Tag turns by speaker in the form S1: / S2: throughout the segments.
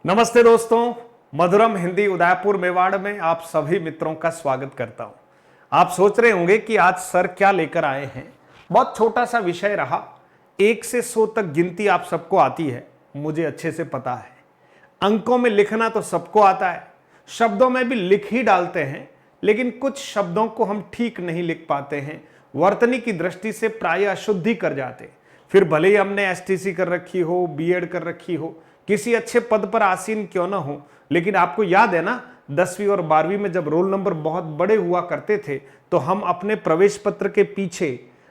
S1: नमस्ते दोस्तों, मधुरम हिंदी उदयपुर मेवाड़ में आप सभी मित्रों का स्वागत करता हूं। आप सोच रहे होंगे कि आज सर क्या लेकर आए हैं। बहुत छोटा सा विषय रहा। 1 से 100 तक गिनती आप सबको आती है, मुझे अच्छे से पता है। अंकों में लिखना तो सबको आता है, शब्दों में भी लिख ही डालते हैं, लेकिन कुछ शब्दों को हम ठीक नहीं लिख पाते हैं। वर्तनी की दृष्टि से प्रायः अशुद्धि कर जाते। फिर भले ही हमने एसटीसी कर रखी हो, बीएड कर रखी हो, किसी अच्छे पद पर आसीन क्यों ना हो, लेकिन आपको याद है ना, 10वीं और 12वीं में जब रोल नंबर बहुत बड़े हुआ करते थे तो हम अपने प्रवेश पत्र के पीछे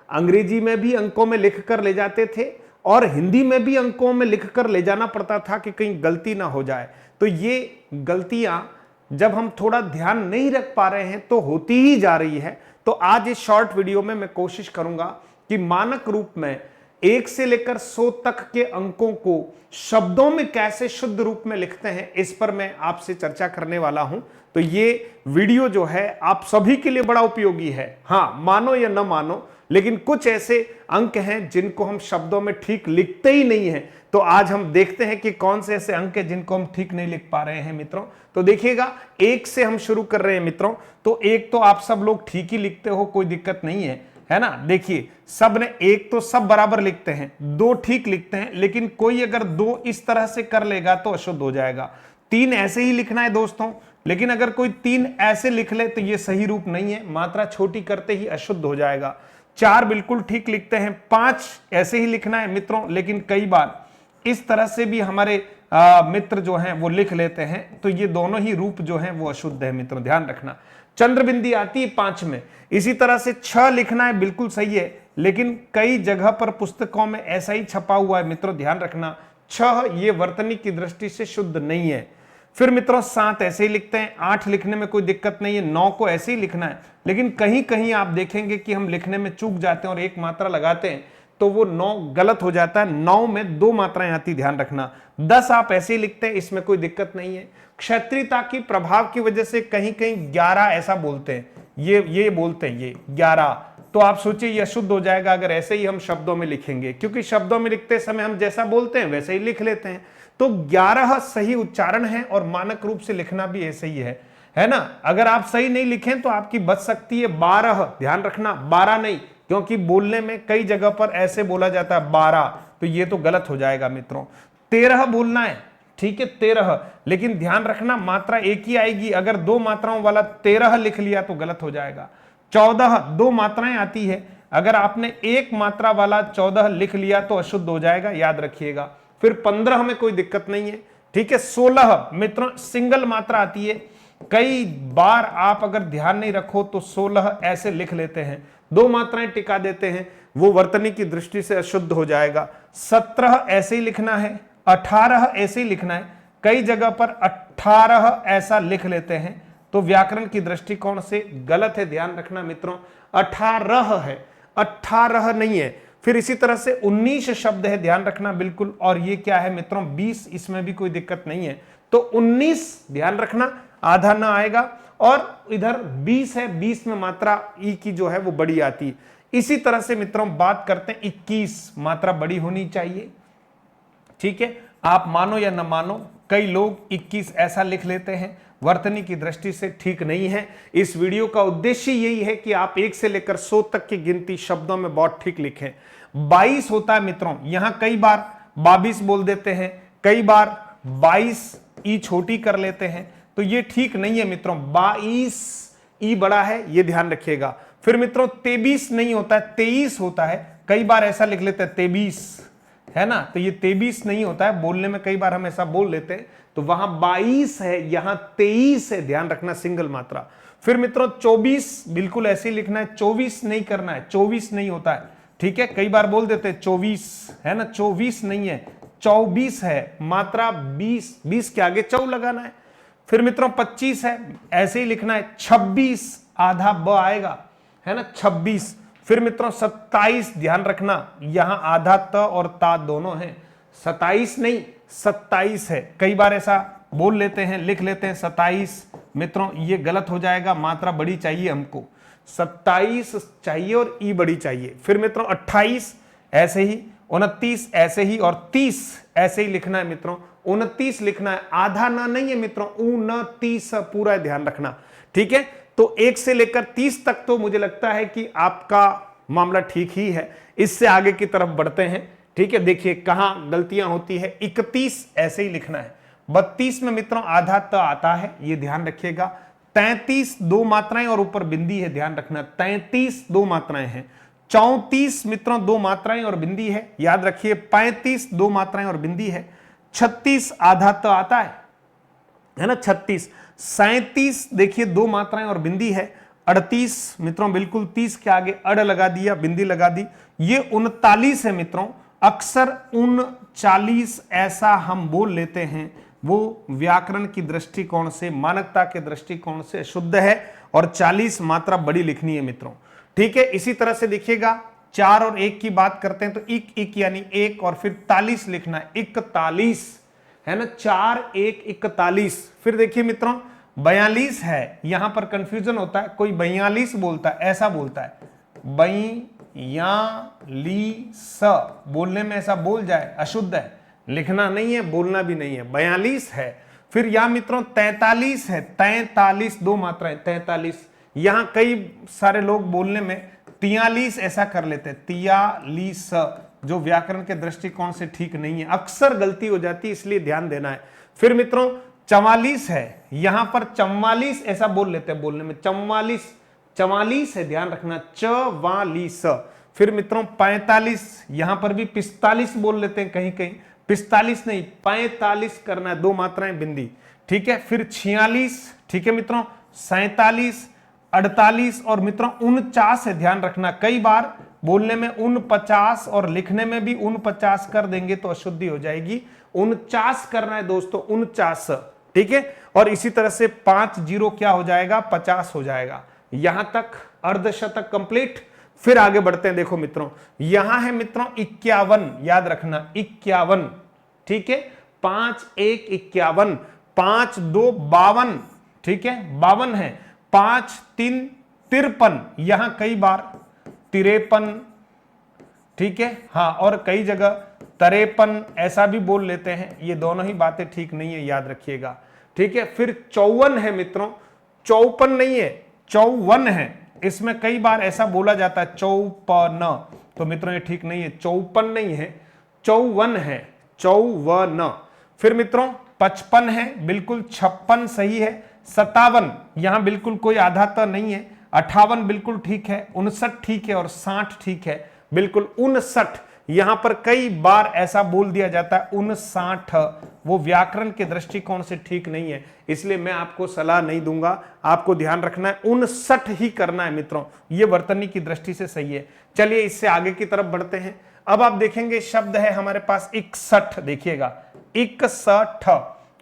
S1: अंग्रेजी में भी अंकों में लिख कर ले जाते थे और हिंदी में भी अंकों में लिख कर ले जाना पड़ता था कि कहीं गलती ना हो जाए। तो ये गलतियां जब हम थोड़ा ध्यान नहीं रख पा रहे हैं तो होती ही जा रही है। तो आज इस शॉर्ट वीडियो में मैं कोशिश करूंगा कि मानक रूप में 1 से लेकर 100 तक के अंकों को शब्दों में कैसे शुद्ध रूप में लिखते हैं, इस पर मैं आपसे चर्चा करने वाला हूं। तो ये वीडियो जो है आप सभी के लिए बड़ा उपयोगी है। हाँ, मानो या न मानो, लेकिन कुछ ऐसे अंक हैं जिनको हम शब्दों में ठीक लिखते ही नहीं है। तो आज हम देखते हैं कि कौन से ऐसे अंक हैं जिनको हम ठीक नहीं लिख पा रहे हैं मित्रों। तो देखिएगा, 1 से हम शुरू कर रहे हैं मित्रों। तो 1 तो आप सब लोग ठीक ही लिखते हो, कोई दिक्कत नहीं है ना। देखिए, सब ने 1 तो सब बराबर लिखते हैं, 2 ठीक लिखते हैं, लेकिन कोई अगर 2 इस तरह से कर लेगा तो अशुद्ध हो जाएगा। 3 ऐसे ही लिखना है दोस्तों, लेकिन अगर कोई 3 ऐसे लिख ले तो ये सही रूप नहीं है, मात्रा छोटी करते ही अशुद्ध हो जाएगा। 4 बिल्कुल ठीक लिखते हैं, 5 ऐसे ही लिखना है मित्रों, लेकिन कई बार इस तरह से भी हमारे मित्र जो हैं वो लिख लेते हैं, तो ये दोनों ही रूप जो हैं वो अशुद्ध है मित्रों, ध्यान रखना। चंद्र बिंदी आती है 5 में। इसी तरह से 6 लिखना है, बिल्कुल सही है, लेकिन कई जगह पर पुस्तकों में ऐसा ही छपा हुआ है मित्रों, ध्यान रखना। 6 ये वर्तनी की दृष्टि से शुद्ध नहीं है। फिर मित्रों 7 ऐसे ही लिखते हैं, 8 लिखने में कोई दिक्कत नहीं है, 9 को ऐसे ही लिखना है, लेकिन कहीं कहीं आप देखेंगे कि हम लिखने में चूक जाते हैं और एक मात्रा लगाते हैं तो वो 9 गलत हो जाता है। 9 में 2 मात्राएं आती, ध्यान रखना। 10 आप ऐसे ही लिखते हैं, इसमें कोई दिक्कत नहीं है। क्षत्रियता की प्रभाव की वजह से कहीं कहीं 11 ऐसा बोलते हैं, ये बोलते हैं ये 11, तो आप सोचिए ये अशुद्ध हो जाएगा अगर ऐसे ही हम शब्दों में लिखेंगे, क्योंकि शब्दों में लिखते समय हम जैसा बोलते हैं वैसे ही लिख लेते हैं। तो 11 सही उच्चारण है और मानक रूप से लिखना भी ऐसे ही है ना। अगर आप सही नहीं लिखें तो आपकी बच सकती है 12, ध्यान रखना, 12 नहीं, क्योंकि बोलने में कई जगह पर ऐसे बोला जाता है 12, तो ये तो गलत हो जाएगा मित्रों। 13 बोलना है, ठीक है 13, लेकिन ध्यान रखना मात्रा एक ही आएगी। अगर 2 मात्राओं वाला 13 लिख लिया तो गलत हो जाएगा। 14 2 मात्राएं आती है, अगर आपने 1 मात्रा वाला 14 लिख लिया तो अशुद्ध हो जाएगा, याद रखिएगा। फिर 15 में कोई दिक्कत नहीं है, ठीक है। 16 मित्रों सिंगल मात्रा आती है, कई बार आप अगर ध्यान नहीं रखो तो 16 ऐसे लिख लेते हैं, 2 मात्राएं टिका देते हैं, वो वर्तनी की दृष्टि से अशुद्ध हो जाएगा। 17 ऐसे ही लिखना है, 18 ऐसे ही लिखना है, कई जगह पर 18 ऐसा लिख लेते हैं, तो व्याकरण की दृष्टिकोण से गलत है, ध्यान रखना मित्रों। 18 है, 18 नहीं है। फिर इसी तरह से 19 शब्द है, ध्यान रखना बिल्कुल, और ये क्या है मित्रों 20, इसमें भी कोई दिक्कत नहीं है। तो 19 ध्यान रखना, आधा ना आएगा, और इधर 20 है, 20 में मात्रा ई की जो है वो बड़ी आती है। इसी तरह से मित्रों बात करते हैं 21, मात्रा बड़ी होनी चाहिए, ठीक है। आप मानो या न मानो, कई लोग 21 ऐसा लिख लेते हैं, वर्तनी की दृष्टि से ठीक नहीं है। इस वीडियो का उद्देश्य यही है कि आप 1 से लेकर 100 तक की गिनती शब्दों में बहुत ठीक लिखें। 22 होता है मित्रों, यहां कई बार 22 बोल देते हैं, कई बार 22 ई छोटी कर लेते हैं, तो ये ठीक नहीं है मित्रों। 22 ई बड़ा है, ये ध्यान रखिएगा। फिर मित्रों 23 नहीं होता है, 23 होता है, कई बार ऐसा लिख लेते हैं 23, है ना, तो ये 23 नहीं होता है, बोलने में कई बार हम ऐसा बोल लेते हैं, तो वहां 22 है, यहां 23 है, ध्यान रखना सिंगल मात्रा। फिर मित्रों 24 बिल्कुल ऐसे ही लिखना है, 24 नहीं करना है, 24 नहीं होता है, ठीक है। कई बार बोल देते हैं 24, है ना, 24 नहीं है, 24 है, मात्रा 20 के आगे चौ लगाना है। फिर मित्रों 25 है, ऐसे ही लिखना है। 26 आधा ब आएगा, है ना, 26। फिर मित्रों 27, ध्यान रखना, यहां आधा त और ता दोनों हैं, 27 नहीं 27 है, कई बार ऐसा बोल लेते हैं, लिख लेते हैं 27, मित्रों ये गलत हो जाएगा, मात्रा बड़ी चाहिए हमको, 27 चाहिए और ई बड़ी चाहिए। फिर मित्रों 28 ऐसे ही, 29 ऐसे ही, और 30 ऐसे ही लिखना है मित्रों। 29 लिखना है, आधा न नहीं है मित्रों, 29 पूरा ध्यान रखना, ठीक है। तो 1 से लेकर 30 तक तो मुझे लगता है कि आपका मामला ठीक ही है। इससे आगे की तरफ बढ़ते हैं, ठीक है। देखिए कहां गलतियां होती है। 31 ऐसे ही लिखना है। 32 में मित्रों आधा त आता है, ये ध्यान रखिएगा। 33 दो मात्राएं और ऊपर बिंदी है, ध्यान रखना। 33 दो मात्राएं हैं। 34 मित्रों दो मात्राएं और बिंदी है, याद रखिए। 35 दो मात्राएं और बिंदी है। 36 आधा त आता है ना, 36। 37 देखिए दो मात्राएं और बिंदी है। 38 मित्रों बिल्कुल 30 के आगे अड़ लगा दिया, बिंदी लगा दी। ये 39 है मित्रों। अक्सर 39 ऐसा हम बोल लेते हैं, वो व्याकरण की दृष्टिकोण से, मानकता के दृष्टिकोण से शुद्ध है, और 40 मात्रा बड़ी लिखनी है मित्रों, ठीक है। इसी तरह से देखिएगा 4 और 1 की बात करते हैं तो इक इक यानी 1 और फिर 40 लिखना है, 41 है ना। 4 1 41। फिर देखिए मित्रों 42 है, यहां पर कंफ्यूजन होता है, कोई 42 बोलता है, ऐसा बोलता है 42 बोलने में ऐसा बोल जाए, अशुद्ध है, लिखना नहीं है, बोलना भी नहीं है। 42 है। फिर यहां मित्रों 43 है, 43 दो मात्राएं, 43। यहां कई सारे लोग बोलने में 43 ऐसा कर लेते हैं, 43, जो व्याकरण के दृष्टिकोण से ठीक नहीं है, अक्सर गलती हो जाती है, इसलिए ध्यान देना है। फिर मित्रों 44 है, यहां पर 44 ऐसा बोल लेते हैं, बोलने में 44 है, ध्यान रखना, 44। फिर मित्रों 45, यहां पर भी 45 बोल लेते हैं कहीं कहीं, 45 नहीं 45 करना है, दो मात्राएं बिंदी, ठीक है। फिर 46, ठीक है मित्रों। 47, 48 और मित्रों 49 है, ध्यान रखना। कई बार बोलने में 49 और लिखने में भी 49 कर देंगे तो अशुद्धि हो जाएगी। 49 करना है दोस्तों, 49, ठीक है। और इसी तरह से 50 क्या हो जाएगा, 50 हो जाएगा। यहां तक अर्धशतक कंप्लीट। फिर आगे बढ़ते हैं, देखो मित्रों यहां है मित्रों 51, याद रखना 51, ठीक है। 5 1 51, 5 2 52, ठीक है, 52 है। 5 3 53, यहां कई बार 53, ठीक है, हाँ, और कई जगह 53 ऐसा भी बोल लेते हैं। ये दोनों ही बातें ठीक नहीं है, याद रखिएगा, ठीक है। फिर 54 है मित्रों, 54 नहीं है, 54 है। इसमें कई बार ऐसा बोला जाता है 54, तो मित्रों ये ठीक नहीं है, 54 नहीं है, 54 है, 54। फिर मित्रों 55 है, बिल्कुल 56 सही है। 57 यहां बिल्कुल कोई आधा त नहीं है। 58 बिल्कुल ठीक है। 59 ठीक है, और 60 ठीक है, बिल्कुल 59। यहां पर कई बार ऐसा बोल दिया जाता है 59, वो व्याकरण के दृष्टिकोण से ठीक नहीं है, इसलिए मैं आपको सलाह नहीं दूंगा। आपको ध्यान रखना है 59 ही करना है मित्रों, ये वर्तनी की दृष्टि से सही है। चलिए इससे आगे की तरफ बढ़ते हैं। अब आप देखेंगे शब्द है हमारे पास 61, देखिएगा 61,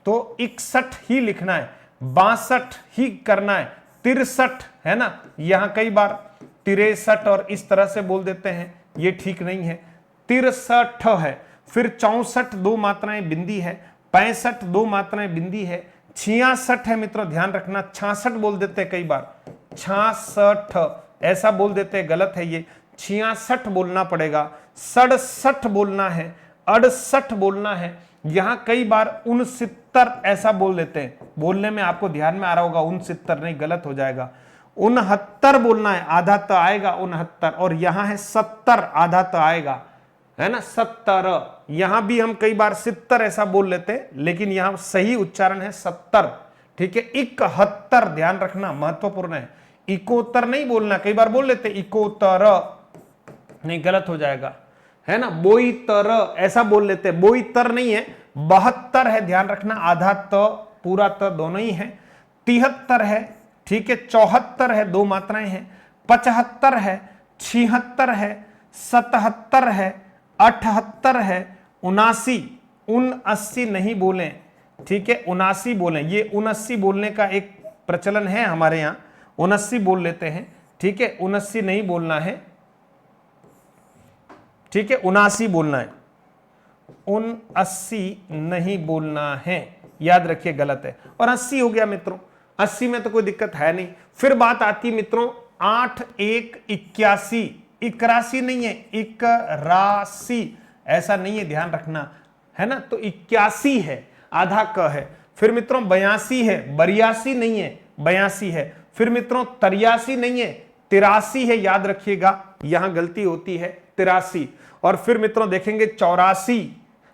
S1: तो 61 ही लिखना है, 62 ही करना है, 63 है ना। यहां कई बार 63 और इस तरह से बोल देते हैं, ये ठीक नहीं है। 63 है। फिर 64 दो मात्राएं बिंदी है। 65 दो मात्राएं बिंदी है। 66 है मित्रों, ध्यान रखना, 66 बोल देते हैं कई बार, 66 ऐसा बोल देते हैं, गलत है ये, 66 बोलना पड़ेगा। 67 बोलना है, 68 बोलना है। यहां कई बार 69 ऐसा बोल देते हैं, बोलने में आपको ध्यान में आ रहा होगा, 69 नहीं, गलत हो जाएगा। 69 बोलना है, आधा त आएगा 69, और यहां है 70, आधा त आएगा, है ना, 70। यहां भी हम कई बार 70 ऐसा बोल लेते हैं, लेकिन यहां सही उच्चारण है 70, ठीक है। 71 ध्यान रखना, महत्वपूर्ण है, 71 नहीं बोलना। कई बार बोल लेते 71, नहीं, गलत हो जाएगा, है ना। 72 ऐसा बोल लेते हैं, 72 नहीं है, 72 है, ध्यान रखना, आधा त पूरा त दोनों ही है। 73 है, ठीक है। 74 है, दो मात्राएं हैं। 75 है, 76 है, 77 है, 78 है, 79 नहीं बोले, ठीक है, 79 बोले। ये 79 बोलने का एक प्रचलन है हमारे यहाँ, 79 बोल लेते हैं, ठीक है। 79 नहीं बोलना है, ठीक है, 79 बोलना है, 79 नहीं बोलना है, याद रखिए, गलत है। और 80 हो गया मित्रों, 80 में तो कोई दिक्कत है नहीं। फिर बात आती है मित्रों 8 1 81, 81 नहीं है, 81, ऐसा नहीं है, ध्यान रखना, है ना। तो 81 है, आधा क है। फिर मित्रों 82 है, 82 नहीं है, 82 है। फिर मित्रों 83 नहीं है, 83 है, याद रखिएगा, यहां गलती होती है, 83। और फिर मित्रों देखेंगे 84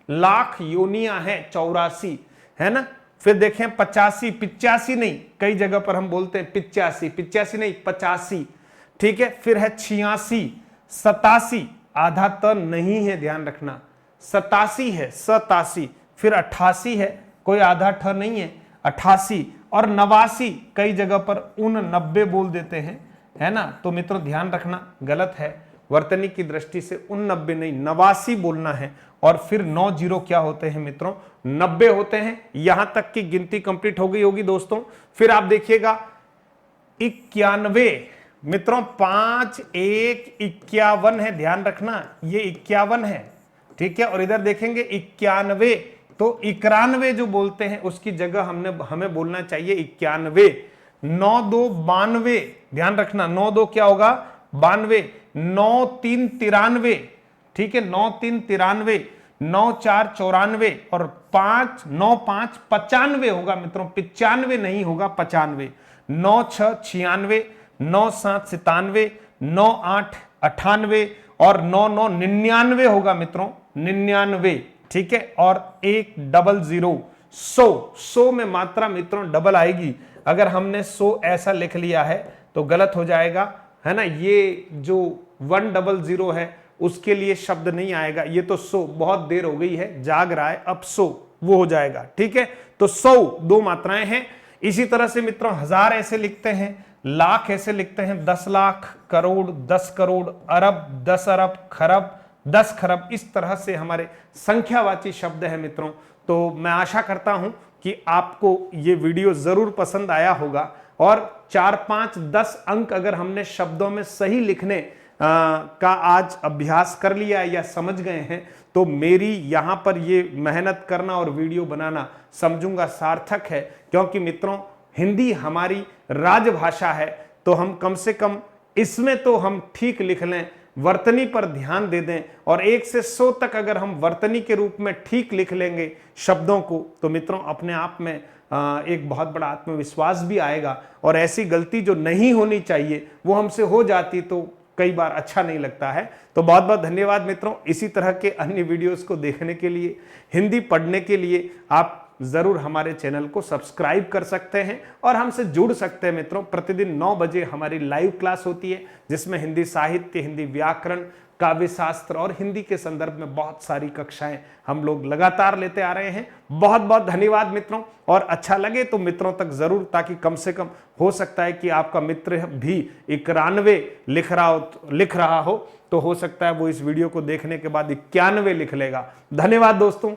S1: लाख योनियां है, 84, है ना। फिर देखें 85, 85 नहीं, कई जगह पर हम बोलते हैं 85, 85 नहीं, 85, ठीक है। फिर है 86, 87, आधा त नहीं है, ध्यान रखना, 87 है, 87। फिर 88 है, कोई आधा ठ नहीं है, 88। और 89, कई जगह पर 89 बोल देते हैं, है ना। तो मित्रों ध्यान रखना, गलत है, वर्तनी की दृष्टि से 89 नहीं, 89 बोलना है। और फिर 9 जीरो क्या होते हैं मित्रों, 90 होते हैं। यहां तक की गिनती कंप्लीट हो गई होगी दोस्तों। फिर आप देखिएगा 91, मित्रों 5 1 51 है, ध्यान रखना, ये 51 है, ठीक है। और इधर देखेंगे 91, तो 91 जो बोलते हैं उसकी जगह हमें बोलना चाहिए 91। 9 2 92, ध्यान रखना, 9 2 क्या होगा, 92। 9 3 93, ठीक है, 9 3 93, 9 4 94 और 5 9 5 95 होगा मित्रों, 95 नहीं होगा, 95। 9 6 96, 9 7 97, 9 8 98 और 9 9 99 होगा मित्रों, 99, ठीक है। और 1 00 100 में मात्रा मित्रों डबल आएगी। अगर हमने 100 ऐसा लिख लिया है तो गलत हो जाएगा, है ना। ये जो 100 है उसके लिए शब्द नहीं आएगा, ये तो 100, बहुत देर हो गई है, जाग रहा है, अब 100 वो हो जाएगा, ठीक है। तो 100 दो मात्राएं हैं। इसी तरह से मित्रों 1000 ऐसे लिखते हैं, लाख ऐसे लिखते हैं, 10 लाख, करोड़, 10 करोड़, अरब, 10 अरब, खरब, 10 खरब, इस तरह से हमारे संख्यावाची शब्द है मित्रों। तो मैं आशा करता हूं कि आपको ये वीडियो जरूर पसंद आया होगा और 4 5 10 अंक अगर हमने शब्दों में सही लिखने का आज अभ्यास कर लिया या समझ गए हैं तो मेरी यहां पर ये मेहनत करना और वीडियो बनाना समझूंगा सार्थक है। क्योंकि मित्रों हिंदी हमारी राजभाषा है, तो हम कम से कम इसमें तो हम ठीक लिख लें, वर्तनी पर ध्यान दे दें और 1 से 100 तक अगर हम वर्तनी के रूप में ठीक लिख लेंगे शब्दों को, तो मित्रों अपने आप में एक बहुत बड़ा आत्मविश्वास भी आएगा। और ऐसी गलती जो नहीं होनी चाहिए वो हमसे हो जाती तो कई बार अच्छा नहीं लगता है। तो बहुत बहुत धन्यवाद मित्रों। इसी तरह के अन्य वीडियोस को देखने के लिए, हिंदी पढ़ने के लिए आप जरूर हमारे चैनल को सब्सक्राइब कर सकते हैं और हमसे जुड़ सकते हैं मित्रों। प्रतिदिन 9 बजे हमारी लाइव क्लास होती है जिसमें हिंदी साहित्य, हिंदी व्याकरण, काव्य शास्त्र और हिंदी के संदर्भ में बहुत सारी कक्षाएं हम लोग लगातार लेते आ रहे हैं। बहुत बहुत धन्यवाद मित्रों। और अच्छा लगे तो मित्रों तक जरूर, ताकि कम से कम हो सकता है कि आपका मित्र भी 91 लिख रहा हो, तो हो सकता है वो इस वीडियो को देखने के बाद 91 लिख लेगा। धन्यवाद दोस्तों।